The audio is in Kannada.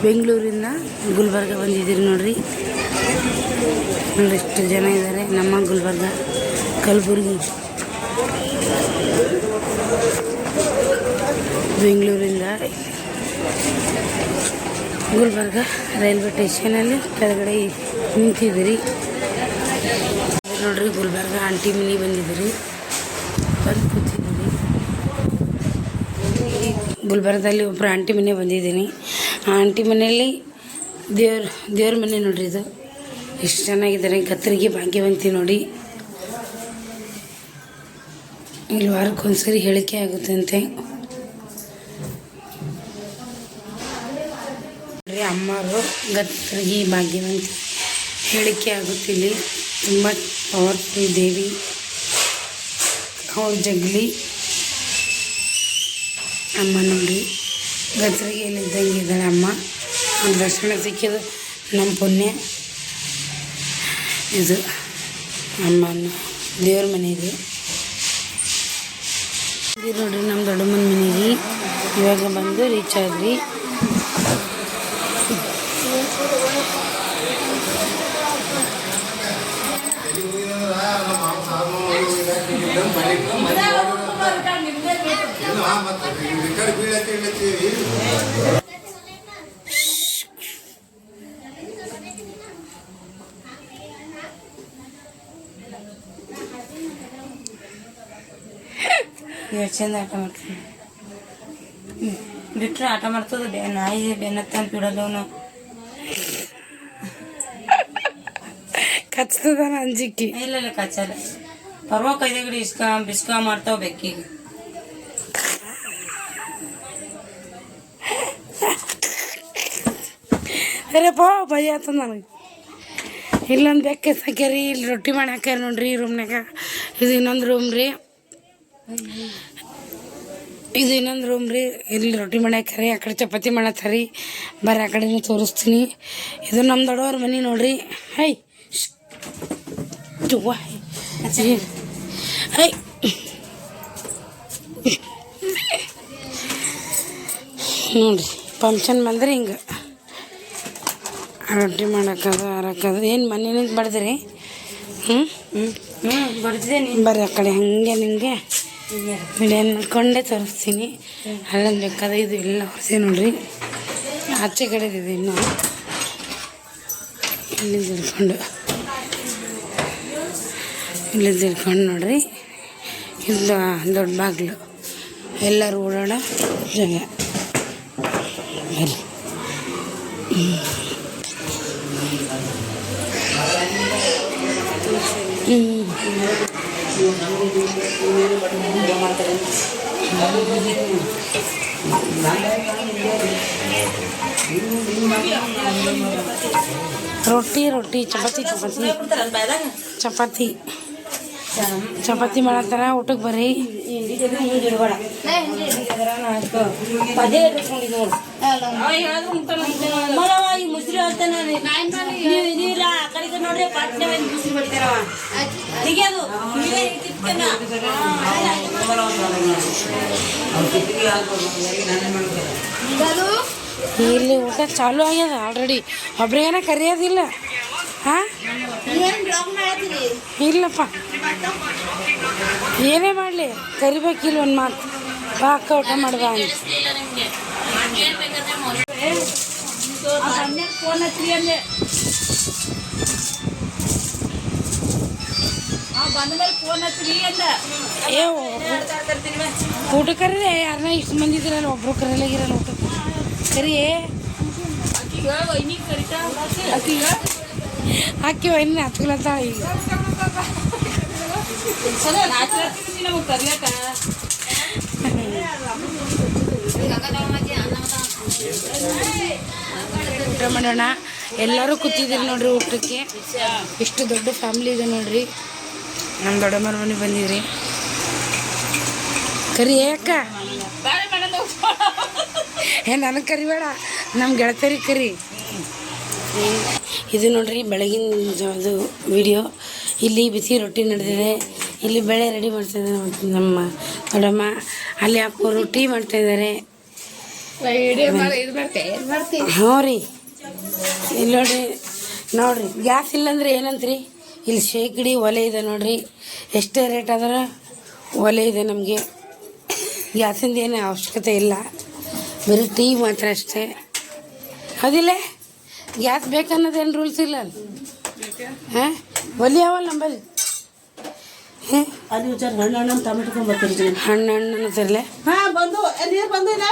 ಬೆಂಗಳೂರಿಂದ ಗುಲ್ಬರ್ಗ ಬಂದಿದ್ದೀರಿ ನೋಡ್ರಿ. ಎಷ್ಟು ಜನ ಇದ್ದಾರೆ. ನಮ್ಮ ಗುಲ್ಬರ್ಗ ಕಲಬುರ್ಗಿ ಬೆಂಗಳೂರಿಂದ ಗುಲ್ಬರ್ಗ ರೈಲ್ವೆ ಸ್ಟೇಷನಲ್ಲಿ ಕೆಳಗಡೆ ನಿಂತಿದ್ದೀರಿ ನೋಡ್ರಿ. ಗುಲ್ಬರ್ಗ ಆಂಟಿ ಮನೆ ಬಂದಿದ್ದೀರಿ, ಬಂದು ಕೂತಿದ್ದೀರಿ. ಗುಲ್ಬರ್ಗದಲ್ಲಿ ಒಬ್ಬರು ಆಂಟಿ ಮನೆ ಬಂದಿದ್ದೀನಿ. ಆ ಆಂಟಿ ಮನೆಯಲ್ಲಿ ದೇವ್ರ ಮನೆ ನೋಡ್ರಿ. ಇದು ಎಷ್ಟು ಚೆನ್ನಾಗಿದ್ದಾರೆ. ಗತ್ತರಿಗೆ ಭಾಗ್ಯವಂತಿ ನೋಡಿ. ಇಲ್ಲಿ ವಾರಕ್ಕೊಂದ್ಸರಿ ಹೇಳಿಕೆ ಆಗುತ್ತಂತೆ. ಅಮ್ಮರು ಗತ್ತರಿಗೆ ಭಾಗ್ಯವಂತಿ ಹೇಳಿಕೆ ಆಗುತ್ತಿಲ್ಲಿ. ತುಂಬ ಪವರ್ಫುಲ್ ದೇವಿ. ಅವ್ರ ಜಗ್ಲಿ ಅಮ್ಮ ನೋಡಿ. ಗತ್ತರಿಗೆಯಲ್ಲಿ ಇದ್ದಂಗೆ ಇದ್ದಾಳೆ ಅಮ್ಮ. ಅವ್ರ ದರ್ಶನ ಸಿಕ್ಕಿದ್ದು ನಮ್ಮ ಪುಣ್ಯ. ಇದು ಅಮ್ಮನ ದೇವ್ರ ಮನೆ ಇದೆ. ಇದು ನೋಡ್ರಿ ನಮ್ಮ ದೊಡ್ಡಮ್ಮನ ಮನೆಗೆ ಇವಾಗ ಬಂದು ರೀಚ್ ಆದ್ರಿ. ಎಷ್ಟು ಚಂದ ಆಟ ಮಾಡ್ತೀನಿ. ಬಿಟ್ಟರೆ ಆಟ ಮಾಡ್ತದೆ. ನಾಯಿ ಬೆನ್ನತ್ತಂತ ಬಿಡೋದವನು ಕಚ್ತದ ಅಂಜಿಕ್ಕಿ. ಇಲ್ಲ ಕಚ್ಚಲ್ಲ. ಪರ್ವ ಕೈದಾಗಡಿ ಬಿಸ್ಕ ಮಾಡ್ತಾವ ಬೆಕ್ಕಿಗೆ. ಅರೆಪ್ಪ ಭಯ ಆತದ ನನಗೆ. ಇಲ್ಲೊಂದು ಬೆಕ್ಕ ಸಾಕ್ಯಾರಿ. ಇಲ್ಲಿ ರೊಟ್ಟಿ ಮಾಡಿ ಹಾಕ್ಯಾರ ನೋಡ್ರಿ ರೂಮ್ನಾಗ. ಇದು ಇನ್ನೊಂದು ರೂಮ್ ರೀ. ಇದು ಇನ್ನೊಂದು ರೂಮ್ ರೀ. ಇಲ್ಲಿ ರೊಟ್ಟಿ ಮಾಡಿ ಹಾಕ್ಯಾರಿ. ಆ ಕಡೆ ಚಪಾತಿ ಮಾಡತ್ತಾರಿ. ಬರ್ರಿ ಆ ಕಡೆನೂ ತೋರಿಸ್ತೀನಿ. ಇದು ನಮ್ಮ ದೊಡ್ಡವ್ರ ಮನೆ ನೋಡ್ರಿ. ಹೈ ಹೈ ನೋಡ್ರಿ. ಫಂಕ್ಷನ್ ಬಂದ್ರೆ ಹಿಂಗೆ ರೊಟ್ಟಿ ಮಾಡಕ್ಕದು ಹರಕ್ಕದು. ಏನು ಮನೆ ನಿಂತು ಬಡ್ದಿರಿ? ಬಡ್ದಿದೆ. ಬರ್ರಿ ಆ ಕಡೆ ಹಾಗೆ ನಿಮಗೆ ವಿಡಿಯೋ ನೋಡ್ಕೊಂಡೇ ತೋರಿಸ್ತೀನಿ. ಅಲ್ಲೊಂದು ಬೇಕಾದ ಇದು ಎಲ್ಲ ಹೊರಸೆ ನೋಡ್ರಿ. ಆಚೆ ಕಡೆದಿದೆ ಇನ್ನು. ಇಲ್ಲಿಂದ ಹಿಡ್ಕೊಂಡು ನೋಡ್ರಿ. ಇದು ದೊಡ್ಡ ಬಾಗಿಲು. ಎಲ್ಲರೂ ಓಡಾಡೋ ಜಾಗ. ಬರ್ರಿ. ರೊಟ್ಟಿ ಚಪಾತಿ ಮಾಡತ್ತಾರ. ಊಟಕ್ಕೆ ಬರ್ರಿ. ಇಲ್ಲಿ ಊಟ ಚಾಲು ಆಗ್ಯದ ಆಲ್ರೆಡಿ. ಒಬ್ರಿಗೇನ ಕರಿಯೋದಿಲ್ಲ. ಹಾಂ ಇಲ್ಲಪ್ಪ, ಏನೇ ಮಾಡಲಿ ಕರಿಬೇಕಿಲ್ಲ. ಒಂದು ಮಾತು ಬಾಕ ಊಟ ಮಾಡ್ದ ಅಂತ. ಏ ಊಟ ಕರೀರಿ. ಯಾರನ್ನ ಇಷ್ಟು ಮಂದಿ ಇದ್ರಲ್ಲ, ಒಬ್ರು ಕರೆಯಲಾಗಿರಲ್ಲ ಊಟಕ್ಕೆ. ಕರಿ ಅಕ್ಕಿ ವೈನಿ ಹತ್ಕೊಳತ್ತಾಳ ಈಗ. ಊಟ ಮಾಡೋಣ. ಎಲ್ಲರೂ ಕೂತಿದ್ದೀರಿ ನೋಡ್ರಿ ಊಟಕ್ಕೆ. ಇಷ್ಟು ದೊಡ್ಡ ಫ್ಯಾಮಿಲಿ ಇದೆ ನೋಡ್ರಿ. ನಮ್ಮ ದೊಡ್ಡಮ್ಮನ ಮನೆ ಬಂದಿದ್ರಿ. ಕರಿ ಅಕ್ಕ. ನನಗೆ ಕರಿಬೇಡ, ನಮ್ಮ ಗೆಳತಿಯರಿಗೆ ಕರಿ. ಇದು ನೋಡ್ರಿ ಬೆಳಗಿನ ಜಾವದು ವಿಡಿಯೋ. ಇಲ್ಲಿ ಬಿಸಿ ರೊಟ್ಟಿ ನಡೆದಿದೆ. ಇಲ್ಲಿ ಬೇಳೆ ರೆಡಿ ಮಾಡ್ತಾಯಿದ್ದಾರೆ ನಮ್ಮ ದೊಡ್ಡಮ್ಮ. ಅಲ್ಲಿ ಅಪ್ಪ ರೊಟ್ಟಿ ಮಾಡ್ತಾಯಿದ್ದಾರೆ. ಹ್ಞೂ ರೀ ಇಲ್ಲಿ ನೋಡ್ರಿ ಗ್ಯಾಸ್ ಇಲ್ಲಂದ್ರೆ ಏನಂತ್ರಿ ಇಲ್ಲಿ ಶೇಕಡಿ ಒಲೆ ಇದೆ ನೋಡ್ರಿ. ಎಷ್ಟೇ ರೇಟ್ ಆದ್ರೆ ಒಲೆ ಇದೆ ನಮಗೆ. ಗ್ಯಾಸಿಂದ ಏನು ಅವಶ್ಯಕತೆ ಇಲ್ಲ, ಬರೀ ಟೀ ಮಾತ್ರ ಅಷ್ಟೇ. ಅದಿಲ್ಲ ಗ್ಯಾಸ್ ಬೇಕನ್ನೋದೇನು ರೂಲ್ಸ್ ಇಲ್ಲ ಅಲ್ಲಿ. ಹಾಂ ಒಲೆ ಅವಲ್ಲ ನಂಬಲ್ಲಿ. ಹಣ್ಣು ಹಣ್ಣು ತರಲೆ. ಬಂದು ನೀರು ಬಂದಿಲ್ಲ.